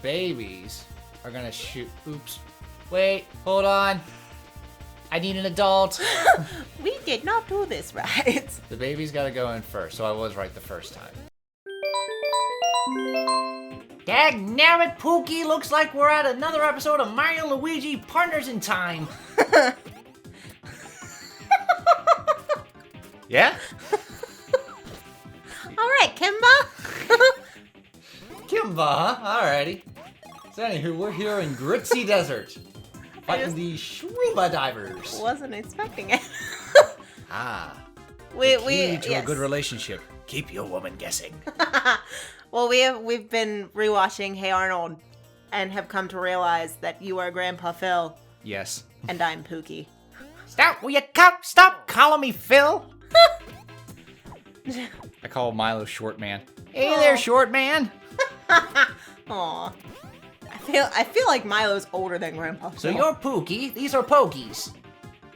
babies are gonna shoot. Oops. Wait, hold on. I need an adult. We did not do this right. The baby's gotta go in first, so I was right the first time. Dagnabbit, Pookie, looks like we're at another episode of Mario and Luigi Partners in Time. Yeah? Alright, Kimba. Kimba, huh? Alrighty. So anywho, we're here in Gritzy Desert. Fighting the Shruba Divers. Wasn't expecting it. The key to a good relationship. Keep your woman guessing. Well, we've been rewatching Hey Arnold and have come to realize that you are Grandpa Phil. Yes. And I'm Pookie. Stop, will you stop calling me Phil? I call Milo Short Man. Hey there, Short Man. Aw. I feel like Milo's older than Grandpa Phil. So you're Pookie, these are Pokies.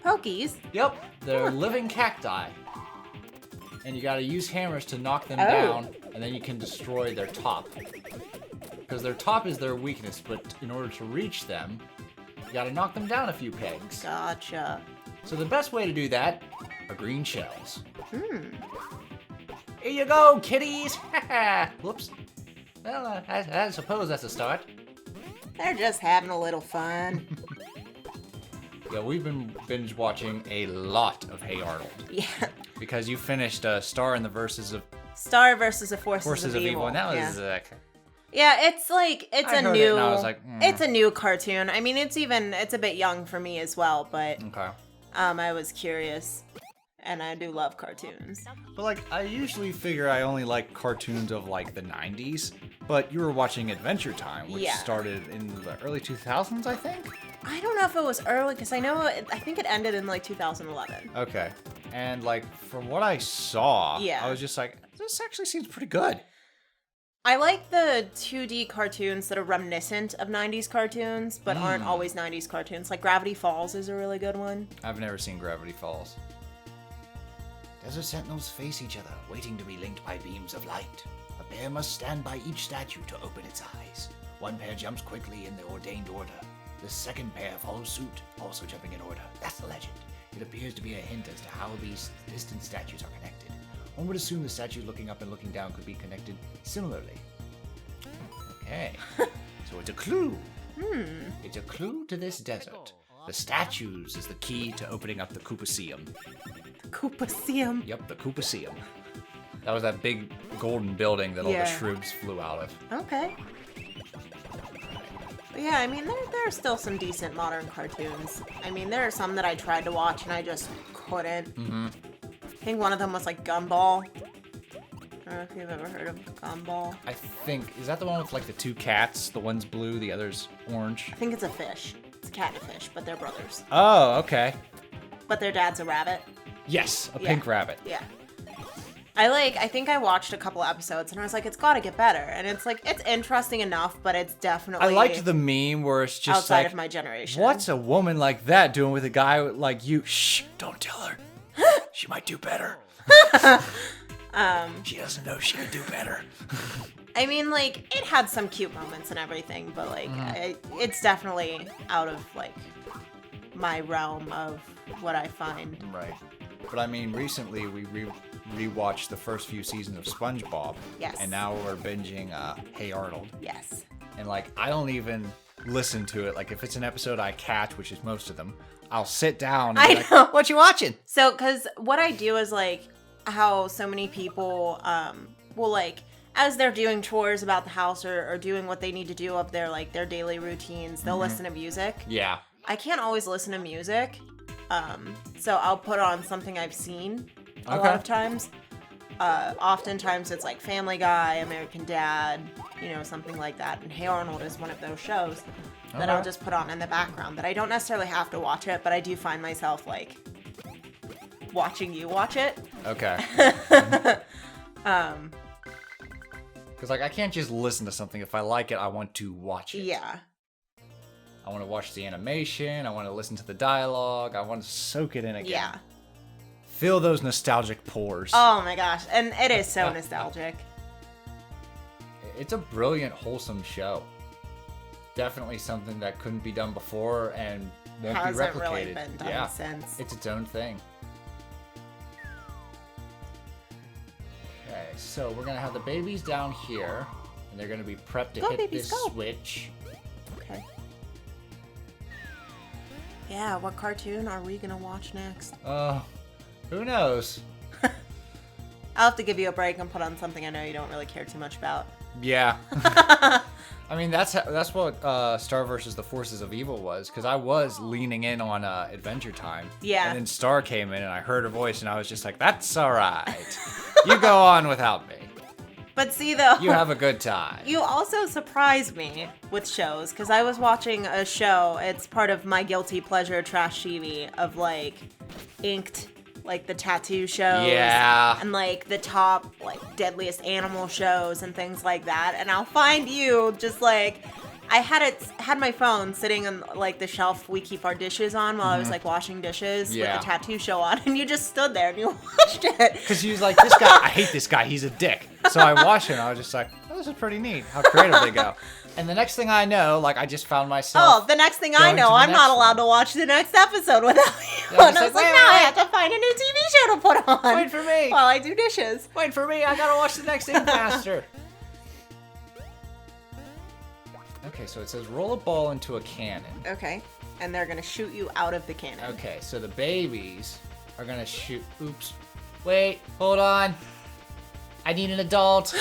Pokies? Yep, they're living cacti. And you gotta use hammers to knock them down, and then you can destroy their top. Because their top is their weakness, but in order to reach them, you gotta knock them down a few pegs. Gotcha. So the best way to do that are green shells. Here you go, kitties! Whoops. Well, I suppose that's a start. They're just having a little fun. Yeah, we've been binge watching a lot of Hey Arnold. Yeah. Because you finished Star in the Verses of versus the Forces of Evil. And that was yeah, it's a new. I was like, It's a new cartoon. I mean, it's a bit young for me as well, but okay. I was curious, and I do love cartoons. But like, I usually figure I only like cartoons of like the 90s, but you were watching Adventure Time, which started in the early 2000s, I think. I don't know if it was early, because I think it ended in like 2011. Okay. And like, from what I saw, I was just like, this actually seems pretty good. I like the 2D cartoons that are reminiscent of 90s cartoons, but aren't always 90s cartoons. Like Gravity Falls is a really good one. I've never seen Gravity Falls. Desert sentinels face each other, waiting to be linked by beams of light. A pair must stand by each statue to open its eyes. One pair jumps quickly in the ordained order. The second pair follows suit, also jumping in order. That's the legend. It appears to be a hint as to how these distant statues are connected. One would assume the statues looking up and looking down could be connected similarly. Okay, so it's a clue. It's a clue to this desert. The statues is the key to opening up the Koopaseum. The Koopaseum? Yep, the Koopaseum. That was that big golden building that all the shrooms flew out of. Okay. But yeah, I mean, there are still some decent modern cartoons. I mean, there are some that I tried to watch and I just couldn't. I think one of them was like Gumball. I don't know if you've ever heard of Gumball. I think, is that the one with like the two cats? The one's blue, the other's orange? I think it's a fish. It's a cat and a fish, but they're brothers. Oh, okay. But their dad's a rabbit. Yes, a pink rabbit. Yeah. I think I watched a couple episodes and I was like, it's gotta get better. And it's like, it's interesting enough, but it's definitely... I liked the meme where it's just outside like... of my generation. What's a woman like that doing with a guy like you? Shh, don't tell her. She might do better. She doesn't know she could do better. I mean, like, it had some cute moments and everything, but like, it's definitely out of like my realm of what I find. Right. But I mean, recently we rewatched the first few seasons of SpongeBob. Yes. And now we're binging Hey Arnold. Yes. And like, I don't even listen to it. Like, if it's an episode I catch, which is most of them, I'll sit down and be like, what you watching? So, because what I do is like how so many people will like, as they're doing chores about the house or doing what they need to do of their like their daily routines, they'll listen to music. Yeah. I can't always listen to music. So I'll put on something I've seen a lot of times. Oftentimes it's like Family Guy, American Dad, something like that. And Hey Arnold is one of those shows that I'll just put on in the background that I don't necessarily have to watch it, but I do find myself like watching you watch it. Okay. Because like, I can't just listen to something. If I like it, I want to watch it. Yeah. I want to watch the animation. I want to listen to the dialogue. I want to soak it in again. Yeah. Feel those nostalgic pores. Oh my gosh. And it is so nostalgic. It's a brilliant, wholesome show. definitely something that couldn't be done before and won't be Hasn't replicated. really been done since. It's its own thing. Okay, so we're gonna have the babies down here, and they're gonna be prepped to hit this switch. Okay. Yeah, what cartoon are we gonna watch next? Who knows? I'll have to give you a break and put on something I know you don't really care too much about. Yeah. I mean, that's what Star vs. the Forces of Evil was, because I was leaning in on Adventure Time. Yeah. And then Star came in, and I heard her voice, and I was just like, that's all right. You go on without me. But see, though... You have a good time. You also surprised me with shows, because I was watching a show, it's part of my guilty pleasure trash TV, of, like, inked... like the tattoo shows, and like the top like deadliest animal shows and things like that. And I'll find you just like I had my phone sitting on like the shelf we keep our dishes on while I was like washing dishes with the tattoo show on, and you just stood there and you watched it. Because you was like, this guy, I hate this guy, he's a dick. So I watched it and I was just like, oh, this is pretty neat. How creative they go. And the next thing I know, like I just found myself. Oh, the next thing I know, I'm not allowed to watch the next episode without you. And I was like, now I have to find a new TV show to put on. Wait for me. While I do dishes. Wait for me. I gotta watch the next thing faster. Okay, so it says roll a ball into a cannon. Okay, and they're gonna shoot you out of the cannon. Okay, so the babies are gonna shoot. Oops. Wait, hold on. I need an adult.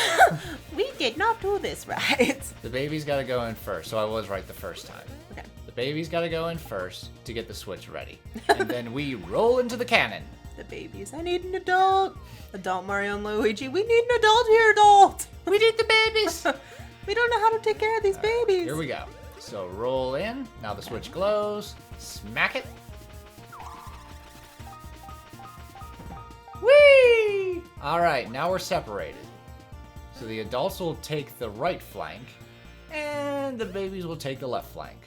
We did not do this right. The baby's gotta go in first, so I was right the first time. Okay. The baby's gotta go in first to get the switch ready. And then we roll into the cannon. The babies. I need an adult. Adult Mario and Luigi. We need an adult here, adult. We need the babies. We don't know how to take care of these babies. Here we go. So roll in. Now the switch glows. Smack it. Whee! All right, now we're separated. So the adults will take the right flank, and the babies will take the left flank.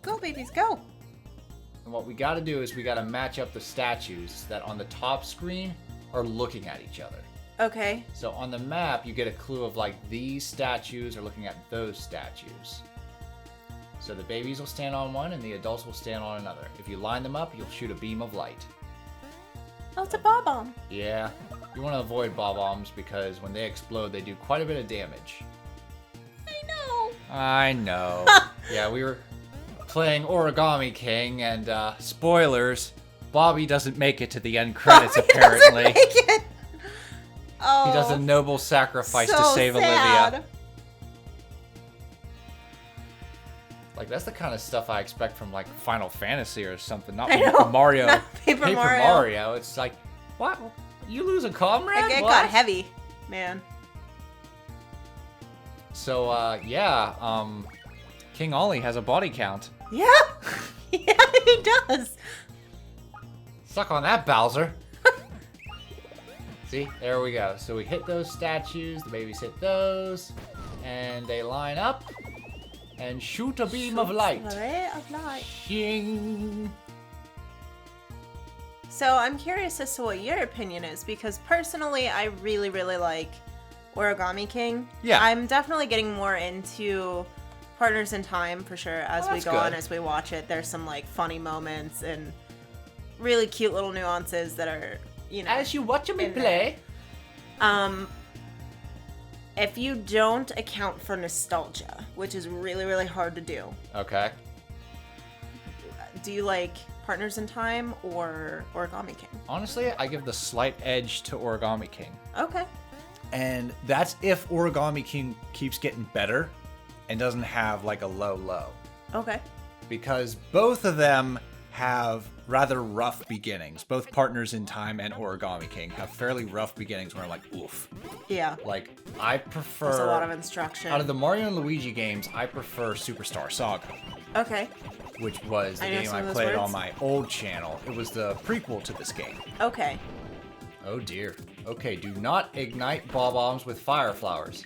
Go, babies, go. And what we got to do is we got to match up the statues that on the top screen are looking at each other. Okay. So on the map, you get a clue of like these statues are looking at those statues. So the babies will stand on one and the adults will stand on another. If you line them up, you'll shoot a beam of light. Oh, it's a Bob-Omb. Yeah, you want to avoid Bob-Ombs because when they explode, they do quite a bit of damage. I know. Yeah, we were playing Origami King, and spoilers, Bobby doesn't make it to the end credits, apparently. Doesn't make it. Oh, he does a noble sacrifice so to save sad. Olivia. Like, that's the kind of stuff I expect from, like, Final Fantasy or something. Not Paper Mario. Not Paper Mario. It's like, what? You lose a comrade? It What? got heavy, man. So, yeah, King Ollie has a body count. Yeah. Yeah, he does. Suck on that, Bowser. See, there we go. So we hit those statues, the babies hit those, and they line up and shoot a beam of light. A ray of light. Shing. So I'm curious as to what your opinion is, because personally, I really, really like Origami King. Yeah. I'm definitely getting more into Partners in Time for sure as we go on, as we watch it. There's some like funny moments and really cute little nuances that are, you know. As you watch me play. If you don't account for nostalgia, which is really, really hard to do. Okay. Do you like Partners in Time or Origami King? Honestly, I give the slight edge to Origami King. Okay. And that's if Origami King keeps getting better and doesn't have like a low. Okay. Because both of them have rather rough beginnings. Both Partners in Time and Origami King have fairly rough beginnings where I'm like, oof. Yeah. Like, I prefer... There's a lot of instruction. Out of the Mario and Luigi games, I prefer Superstar Saga. Okay. Which was the game I played on my old channel. It was the prequel to this game. Okay. Oh dear. Okay, do not ignite Bob-Ombs with fire flowers.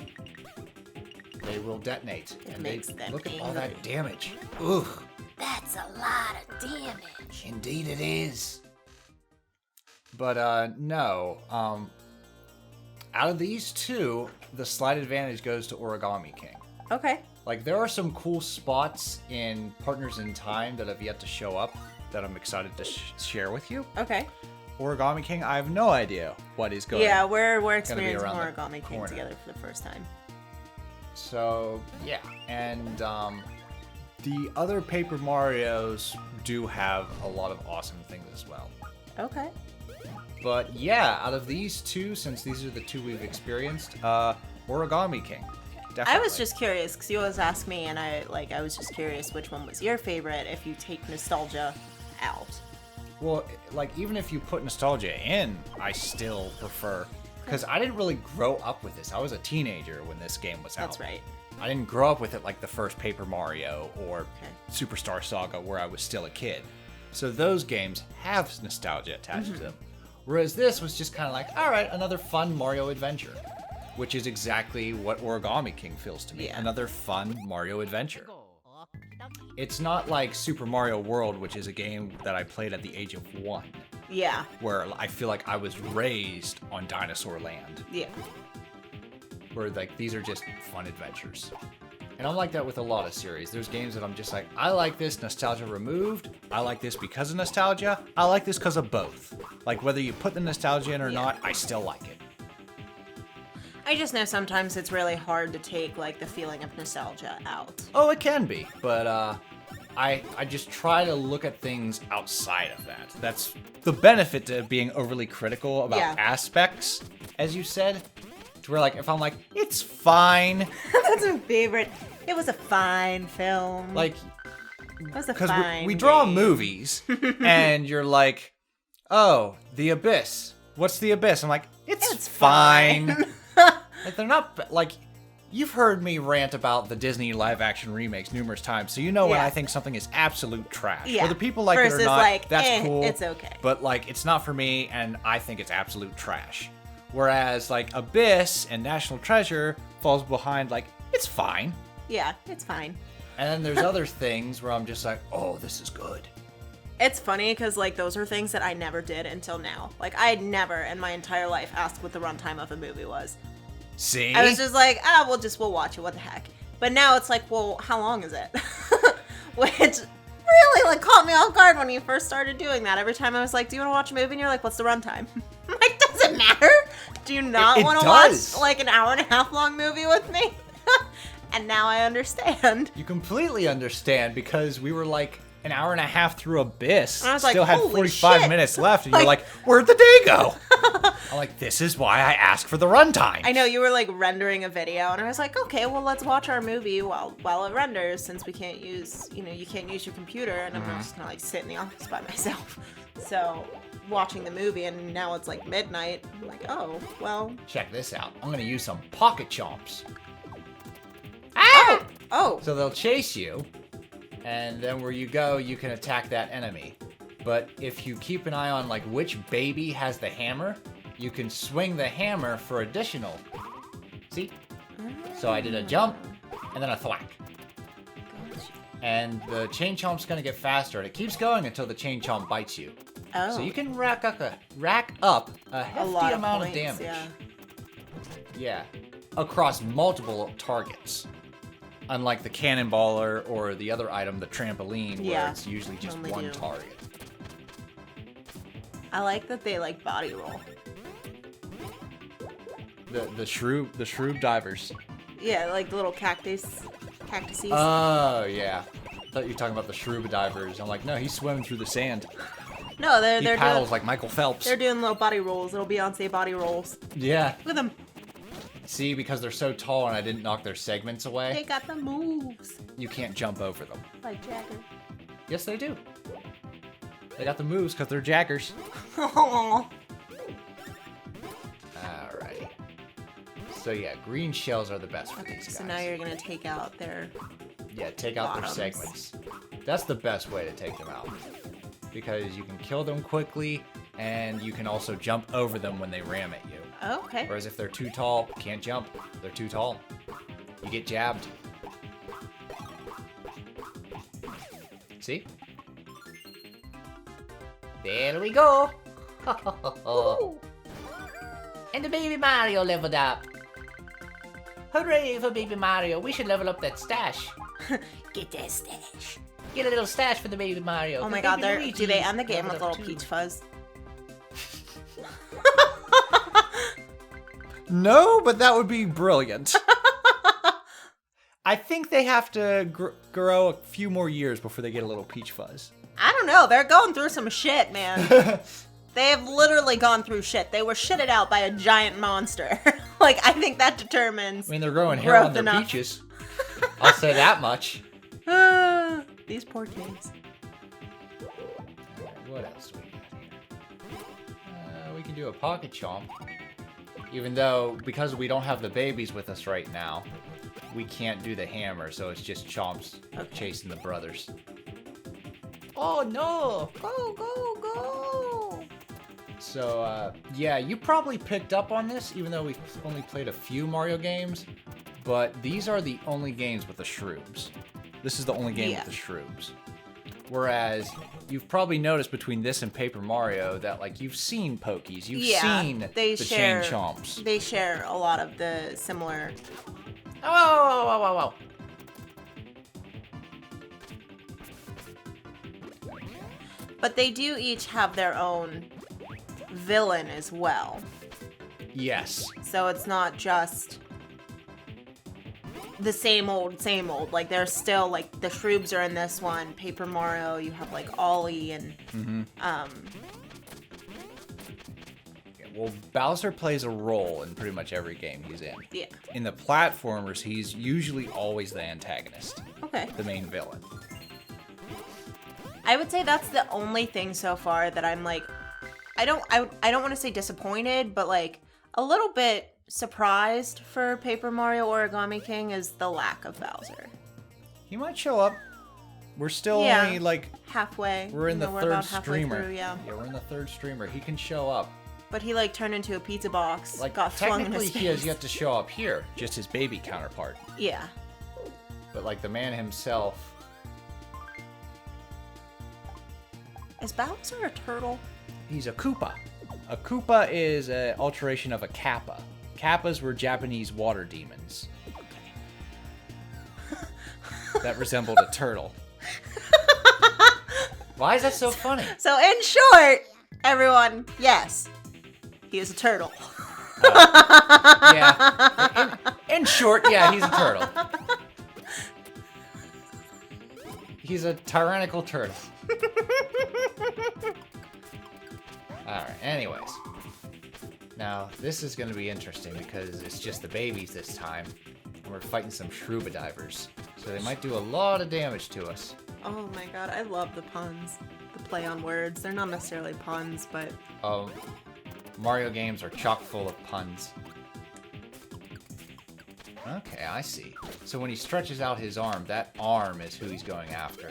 They will detonate. It makes them look angry. at all that damage. Ugh. That's a lot of damage. Indeed it is. But no. Out of these two, the slight advantage goes to Origami King. Okay. Like, there are some cool spots in Partners in Time that have yet to show up that I'm excited to share with you. Okay. Origami King, I have no idea what is going on. Yeah, we're experiencing Origami King corner. together for the first time. So, yeah. And the other Paper Marios do have a lot of awesome things as well. Okay. But yeah, out of these two, since these are the two we've experienced, Origami King. Definitely. I was just curious because you always ask me, and I was just curious which one was your favorite if you take nostalgia out. Well, like, even if you put nostalgia in, I still prefer, because I didn't really grow up with this. I was a teenager when this game was out. That's right. I didn't grow up with it like the first Paper Mario or Superstar Saga, where I was still a kid. So those games have nostalgia attached to them. Whereas this was just kind of like, all right, another fun Mario adventure, which is exactly what Origami King feels to me. Yeah. Another fun Mario adventure. It's not like Super Mario World, which is a game that I played at the age of 1. Yeah. Where I feel like I was raised on Dinosaur Land. Yeah. Where, like, these are just fun adventures. And I'm like that with a lot of series. There's games that I'm just like, I like this, nostalgia removed. I like this because of nostalgia. I like this because of both. Like, whether you put the nostalgia in or not, I still like it. I just know sometimes it's really hard to take, like, the feeling of nostalgia out. Oh, it can be. But, I just try to look at things outside of that. That's the benefit to being overly critical about aspects, as you said. To where, like, if I'm like, it's fine. That's my favorite. It was a fine film. Like, it was a fine we draw game. movies, and you're like, oh, The Abyss. What's The Abyss? I'm like, it's fine. Like, they're not, like, you've heard me rant about the Disney live-action remakes numerous times, so you know when I think something is absolute trash. Yeah. Whether people like versus it or not, like, that's cool. It's okay. But, like, it's not for me, and I think it's absolute trash. Whereas, like, Abyss and National Treasure falls behind, like, it's fine. Yeah, it's fine. And then there's other things where I'm just like, oh, this is good. It's funny because, like, those are things that I never did until now. Like, I had never in my entire life asked what the runtime of a movie was. See? I was just like, we'll watch it, what the heck. But now it's like, well, how long is it? Which really, like, caught me off guard when you first started doing that. Every time I was like, do you want to watch a movie? And you're like, what's the runtime? I'm like, does it matter? Do you not want to watch, like, an hour and a half long movie with me? And now I understand. You completely understand, because we were like an hour and a half through Abyss. And I was still like, had holy 45 shit. minutes left, and you're like, where'd the day go? I'm like, this is why I asked for the runtime. I know, you were like rendering a video, and I was like, okay, well, let's watch our movie while it renders, since we can't use, you can't use your computer, and I'm just gonna like sit in the office by myself. So, watching the movie, and now it's like midnight. I'm like, oh, well. Check this out. I'm gonna use some pocket chomps. Ah! Oh. So they'll chase you, and then where you go, you can attack that enemy. But if you keep an eye on, like, which baby has the hammer, you can swing the hammer for additional. See? So I did a jump, and then a thwack. And the chain chomp's gonna get faster, and it keeps going until the chain chomp bites you. Oh. So you can rack up a hefty amount of damage. Yeah. Across multiple targets. Unlike the cannonballer or the other item, the trampoline, where it's usually just one target. I like that they like body roll. The shroob divers. Yeah, like the little cactuses. Oh, yeah. I thought you were talking about the shroob divers. I'm like, no, he's swimming through the sand. No, they're paddles doing, like Michael Phelps. They're doing little body rolls. Little Beyonce body rolls. Yeah. Look at them. See, because they're so tall and I didn't knock their segments away. They got the moves. You can't jump over them. Like Jagger. Yes, they do. They got the moves because they're Jaggers. Aww. Alright. So yeah, green shells are the best for these guys. So now you're gonna take out their... Yeah, take out bottoms. their segments. That's the best way to take them out. Because you can kill them quickly, and you can also jump over them when they ram at you. Oh, okay. Whereas if they're too tall, can't jump. They're too tall. You get jabbed. See? There we go. And the baby Mario leveled up. Hooray for baby Mario. We should level up that stash. Get that stash. Get a little stash for the baby Mario. Oh my god, do they end the game with little Peach Fuzz? No, but that would be brilliant. I think they have to grow a few more years before they get a little Peach Fuzz. I don't know. They're going through some shit, man. They have literally gone through shit. They were shitted out by a giant monster. Like, I think that determines. I mean, they're growing hair on their peaches. I'll say that much. These poor kids. What else do we got here? We can do a pocket chomp. Even though, because we don't have the babies with us right now, we can't do the hammer, so it's just chomps chasing the brothers. Oh no! Go, go, go! So, yeah, you probably picked up on this, even though we've only played a few Mario games, but these are the only games with the shrooms. This is the only game with the shrooms. Whereas, you've probably noticed between this and Paper Mario that, like, you've seen Pokies, you've seen the chain chomps. They share a lot of the similar... Oh! But they do each have their own villain as well. Yes. So it's not just the same old, same old. Like, there's still, like, the Shroobs are in this one. Paper Mario, you have, like, Ollie and, Well, Bowser plays a role in pretty much every game he's in. Yeah. In the platformers, he's usually always the antagonist. Okay. The main villain. I would say that's the only thing so far that I'm, like, I don't want to say disappointed, but, like, a little bit surprised for Paper Mario Origami King is the lack of Bowser. He might show up. We're still only, like... halfway. We're in the third streamer. Through, yeah, we're in the third streamer. He can show up. But he, like, turned into a pizza box, Like, got flung in his technically, face. he has yet to show up here. Just his baby counterpart. Yeah. But, like, the man himself... Is Bowser a turtle? He's a Koopa. A Koopa is an alteration of a Kappa. Kappas were Japanese water demons. That resembled a turtle. Why is that so funny? So, in short, everyone, yes, he is a turtle. Yeah. In short, yeah, he's a turtle. He's a tyrannical turtle. Alright, anyways. Now, this is going to be interesting because it's just the babies this time. And we're fighting some Shroobadivers. So they might do a lot of damage to us. Oh my god, I love the puns. The play on words. They're not necessarily puns, but... Mario games are chock full of puns. Okay, I see. So when he stretches out his arm, that arm is who he's going after.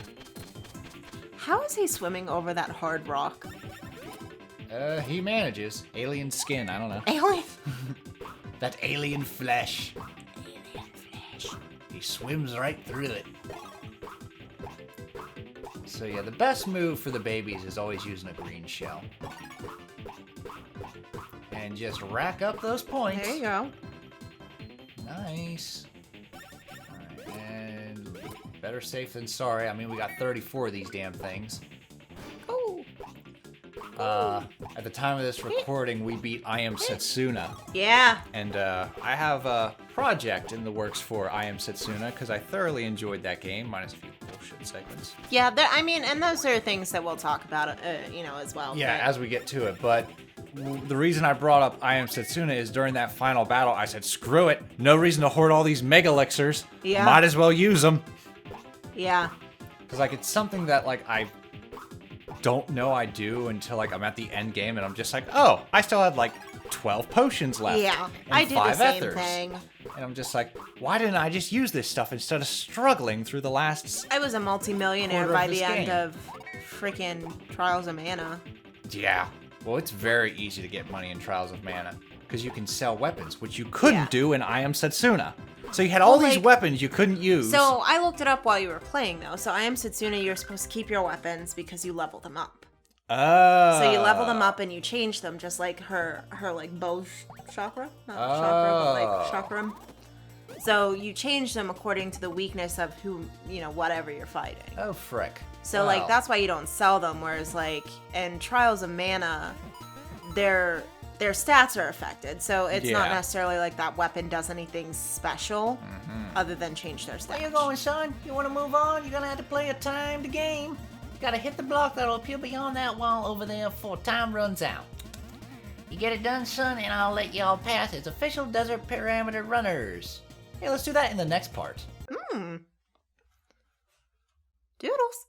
How is he swimming over that hard rock? He manages. Alien skin, I don't know. Alien? That alien flesh. Alien flesh. He swims right through it. So yeah, the best move for the babies is always using a green shell. And just rack up those points. There you go. Nice. Alright, and better safe than sorry. I mean, we got 34 of these damn things. Oh. At the time of this recording, we beat I Am Setsuna. Yeah. And I have a project in the works for I Am Setsuna because I thoroughly enjoyed that game, minus a few bullshit segments. Yeah, I mean, and those are things that we'll talk about, as well. Yeah, but... as we get to it, but the reason I brought up I Am Setsuna is during that final battle, I said, screw it. No reason to hoard all these Mega Elixirs. Yeah. Might as well use them. Yeah. Because, like, it's something that, like, I don't know I do until, like, I'm at the end game and I'm just like, oh, I still had, like, 12 potions left. Yeah, and I do the 5 same ethers. thing. And I'm just like, why didn't I just use this stuff instead of struggling through the last... I was a multimillionaire quarter by of the this end game. of freaking Trials of Mana. Yeah. Well, it's very easy to get money in Trials of Mana because you can sell weapons, which you couldn't do in I Am Setsuna. So you had all these weapons you couldn't use. So I looked it up while you were playing, though. So I Am Setsuna, you're supposed to keep your weapons because you level them up. Oh. So you level them up and you change them, just like her like bow chakra, not chakra, but like chakram. So you change them according to the weakness of whatever you're fighting. Oh, frick. So, like, that's why you don't sell them, whereas, like, in Trials of Mana, their stats are affected. So it's not necessarily like that weapon does anything special other than change their stats. Where you going, son? You want to move on? You're going to have to play a timed game. You got to hit the block that'll appear beyond that wall over there before time runs out. You get it done, son, and I'll let y'all pass as official desert parameter runners. Hey, let's do that in the next part. Doodles.